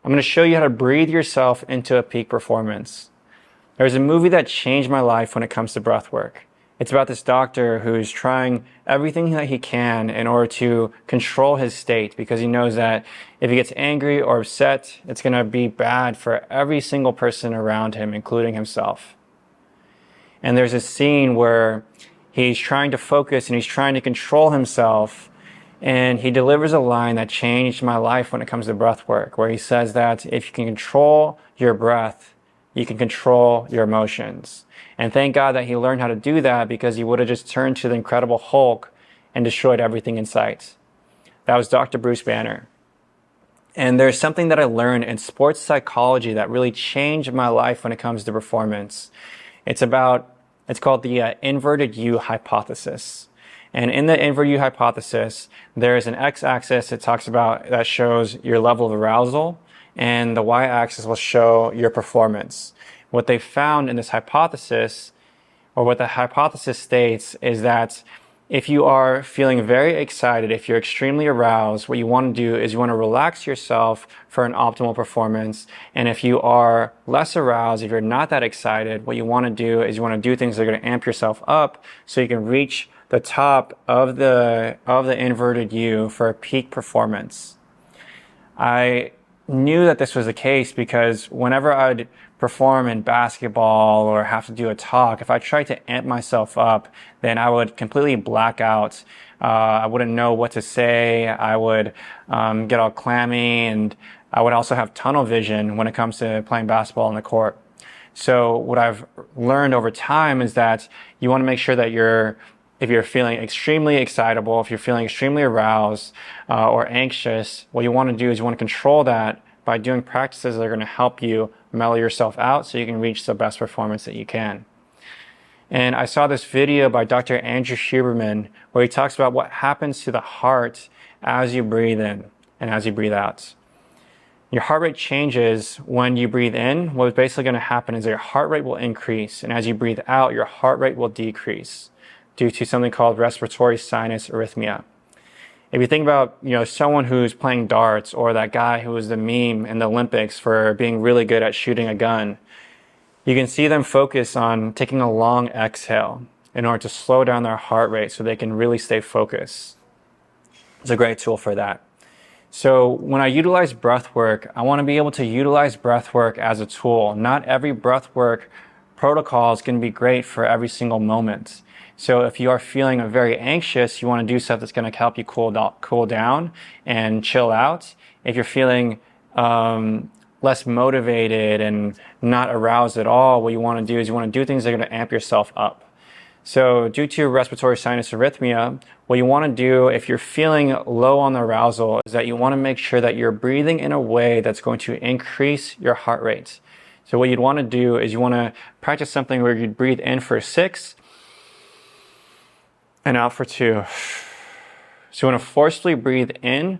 I'm going to show you how to breathe yourself into a peak performance. There's a movie that changed my life when it comes to breath work. It's about this doctor who's trying everything that he can in order to control his state, because he knows that if he gets angry or upset, it's going to be bad for every single person around him, including himself. And there's a scene where he's trying to focus and he's trying to control himself, and he delivers a line that changed my life when it comes to breath work, where he says that if you can control your breath, you can control your emotions. And thank God that he learned how to do that, because he would have just turned to the Incredible Hulk and destroyed everything in sight. That was Dr. Bruce Banner. And there's something that I learned in sports psychology that really changed my life when it comes to performance. It's called the inverted U hypothesis. And in the inverted U hypothesis, there's an x-axis that shows your level of arousal, and the y-axis will show your performance. What they found in this hypothesis, or what the hypothesis states, is that if you are feeling very excited, if you're extremely aroused, what you want to do is you want to relax yourself for an optimal performance. And if you are less aroused, if you're not that excited, what you want to do is you want to do things that are going to amp yourself up so you can reach the top of the inverted U for a peak performance. I knew that this was the case because whenever I'd perform in basketball or have to do a talk, if I tried to amp myself up, then I would completely black out. I wouldn't know what to say. I would get all clammy, and I would also have tunnel vision when it comes to playing basketball on the court. So what I've learned over time is that you want to make sure that if you're feeling extremely excitable, if you're feeling extremely aroused or anxious, what you want to do is you want to control that by doing practices that are going to help you mellow yourself out so you can reach the best performance that you can. And I saw this video by Dr. Andrew Huberman where he talks about what happens to the heart as you breathe in and as you breathe out. Your heart rate changes when you breathe in. What's basically going to happen is that your heart rate will increase, and as you breathe out, your heart rate will decrease due to something called respiratory sinus arrhythmia. If you think about, someone who's playing darts, or that guy who was the meme in the Olympics for being really good at shooting a gun, you can see them focus on taking a long exhale in order to slow down their heart rate so they can really stay focused. It's a great tool for that. So when I utilize breath work, I want to be able to utilize breath work as a tool. Not every breath work protocol is going to be great for every single moment. So if you are feeling very anxious, you want to do stuff that's going to help you cool down and chill out. If you're feeling less motivated and not aroused at all, what you want to do is you want to do things that are going to amp yourself up. So due to respiratory sinus arrhythmia, what you want to do if you're feeling low on the arousal is that you want to make sure that you're breathing in a way that's going to increase your heart rate. So what you'd want to do is you want to practice something where you'd breathe in for 6 and out for 2. So you want to forcefully breathe in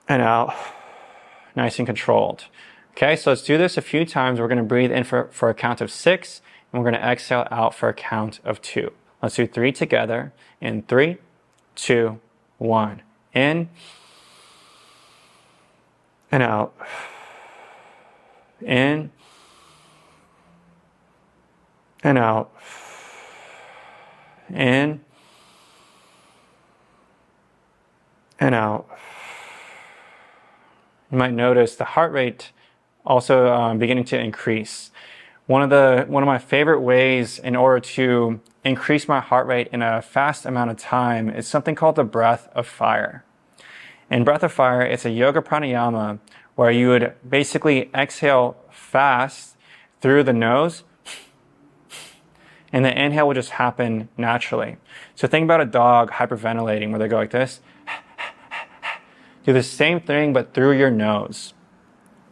and out, nice and controlled. Okay, so let's do this a few times. We're going to breathe in for a count of 6, and we're going to exhale out for a count of 2. Let's do 3 together. In 3, 2, 1. In and out. In and out. In and out. You might notice the heart rate also beginning to increase. One of my favorite ways in order to increase my heart rate in a fast amount of time is something called the breath of fire. In breath of fire, it's a yoga pranayama where you would basically exhale fast through the nose, and the inhale will just happen naturally. So think about a dog hyperventilating where they go like this. Do the same thing but through your nose.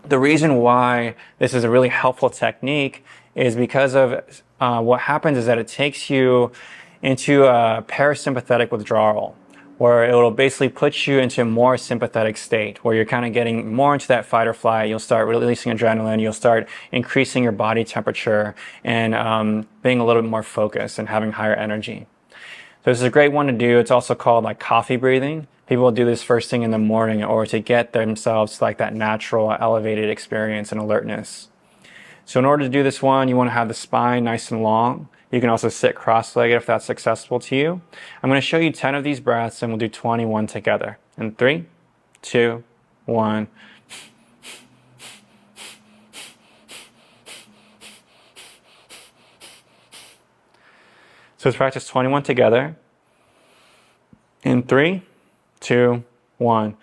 The reason why this is a really helpful technique is because of what happens is that it takes you into a parasympathetic withdrawal, where it will basically put you into a more sympathetic state, where you're kind of getting more into that fight or flight. You'll start releasing adrenaline. You'll start increasing your body temperature and being a little bit more focused and having higher energy. So this is a great one to do. It's also called like coffee breathing. People do this first thing in the morning or to get themselves to like that natural elevated experience and alertness. So in order to do this one, you want to have the spine nice and long. You can also sit cross-legged if that's accessible to you. I'm going to show you 10 of these breaths and we'll do 21 together. In 3, 2, 1. So let's practice 21 together. In 3, 2, 1.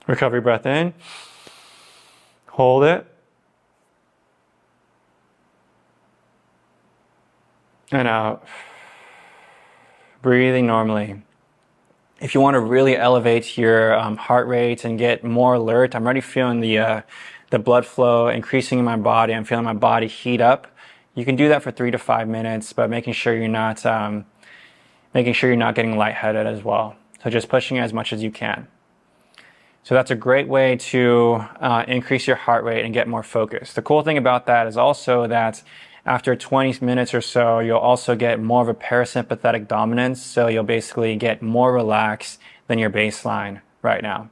Recovery breath in. Hold it. And out. Breathing normally. If you want to really elevate your heart rate and get more alert, I'm already feeling the blood flow increasing in my body. I'm feeling my body heat up. You can do that for 3 to 5 minutes, but making sure you're not getting lightheaded as well. So just pushing as much as you can. So that's a great way to increase your heart rate and get more focused. The cool thing about that is also that after 20 minutes or so, you'll also get more of a parasympathetic dominance. So you'll basically get more relaxed than your baseline right now.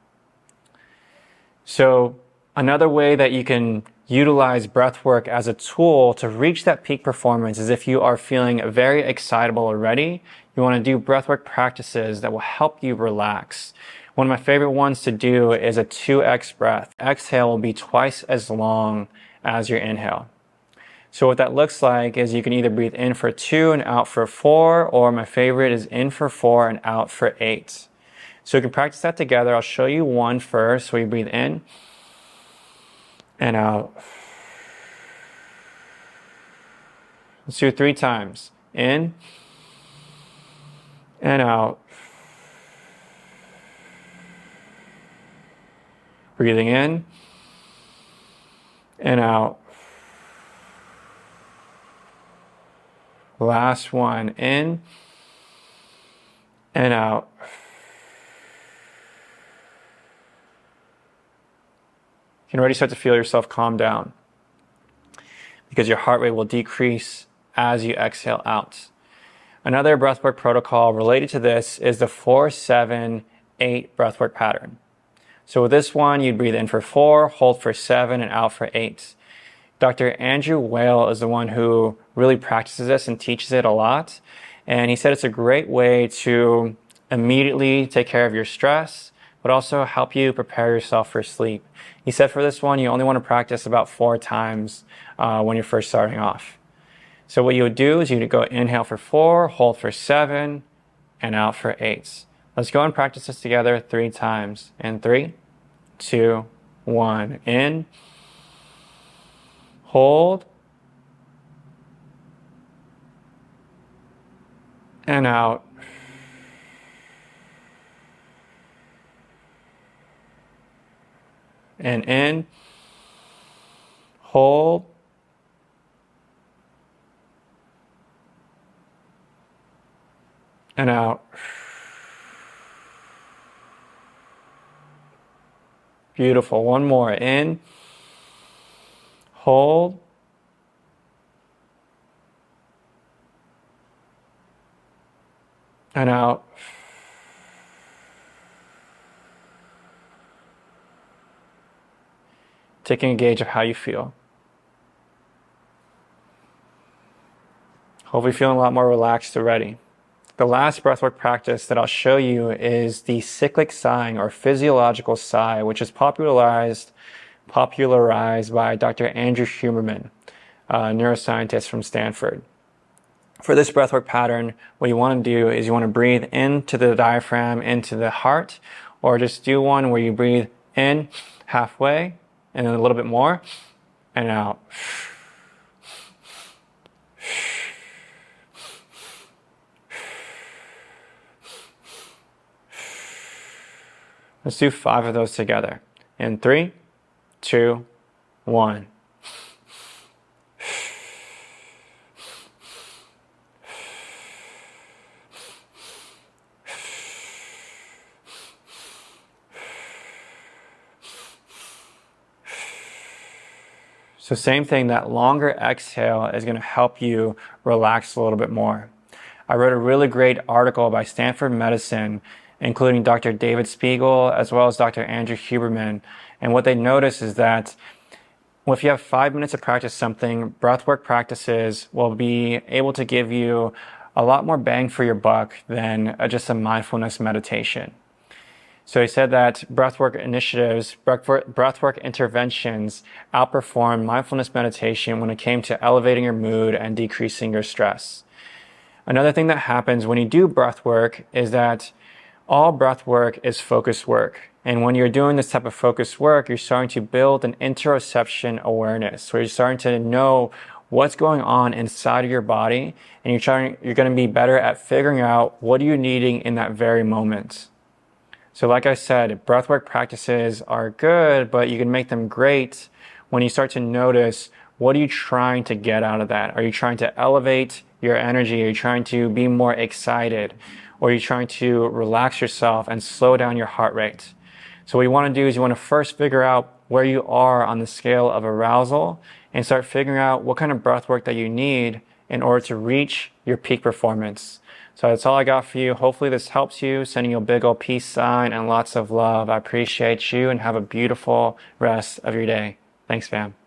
So another way that you can utilize breathwork as a tool to reach that peak performance is if you are feeling very excitable already, you want to do breathwork practices that will help you relax. One of my favorite ones to do is a 2x breath. Exhale will be twice as long as your inhale. So what that looks like is you can either breathe in for 2 and out for 4, or my favorite is in for 4 and out for 8. So you can practice that together. I'll show you one first. So you breathe in and out. Let's do it 3 times. In and out. Breathing in and out. Last one, in and out. You can already start to feel yourself calm down because your heart rate will decrease as you exhale out. Another breathwork protocol related to this is the 4-7-8 breathwork pattern. So with this one, you'd breathe in for 4, hold for 7, and out for 8. Dr. Andrew Weil is the one who really practices this and teaches it a lot. And he said it's a great way to immediately take care of your stress, but also help you prepare yourself for sleep. He said for this one, you only want to practice about 4 times when you're first starting off. So what you would do is you would go inhale for 4, hold for 7, and out for 8. Let's go and practice this together 3 times. In 3, 2, 1. In. Hold. And out. And in. Hold. And out. Beautiful. One more. In. Hold. And out. Taking a gauge of how you feel. Hopefully feeling a lot more relaxed already. The last breathwork practice that I'll show you is the cyclic sighing or physiological sigh, which is popularized by Dr. Andrew Huberman, a neuroscientist from Stanford. For this breathwork pattern, what you want to do is you want to breathe into the diaphragm, into the heart, or just do one where you breathe in halfway and then a little bit more and out. Let's do 5 of those together. In 3, 2, 1. So same thing, that longer exhale is going to help you relax a little bit more. I wrote a really great article by Stanford Medicine, including Dr. David Spiegel, as well as Dr. Andrew Huberman. And what they notice is that if you have 5 minutes to practice something, breathwork practices will be able to give you a lot more bang for your buck than just a mindfulness meditation. So he said that breathwork initiatives, breathwork interventions outperformed mindfulness meditation when it came to elevating your mood and decreasing your stress. Another thing that happens when you do breathwork is that all breathwork is focus work. And when you're doing this type of focus work, you're starting to build an interoception awareness, where you're starting to know what's going on inside of your body, and you're going to be better at figuring out what are you needing in that very moment. So like I said, breathwork practices are good, but you can make them great when you start to notice, what are you trying to get out of that? Are you trying to elevate your energy? Are you trying to be more excited? Or are you trying to relax yourself and slow down your heart rate? So what you want to do is you want to first figure out where you are on the scale of arousal and start figuring out what kind of breathwork that you need in order to reach your peak performance. So that's all I got for you. Hopefully this helps you. Sending you a big old peace sign and lots of love. I appreciate you, and have a beautiful rest of your day. Thanks, fam.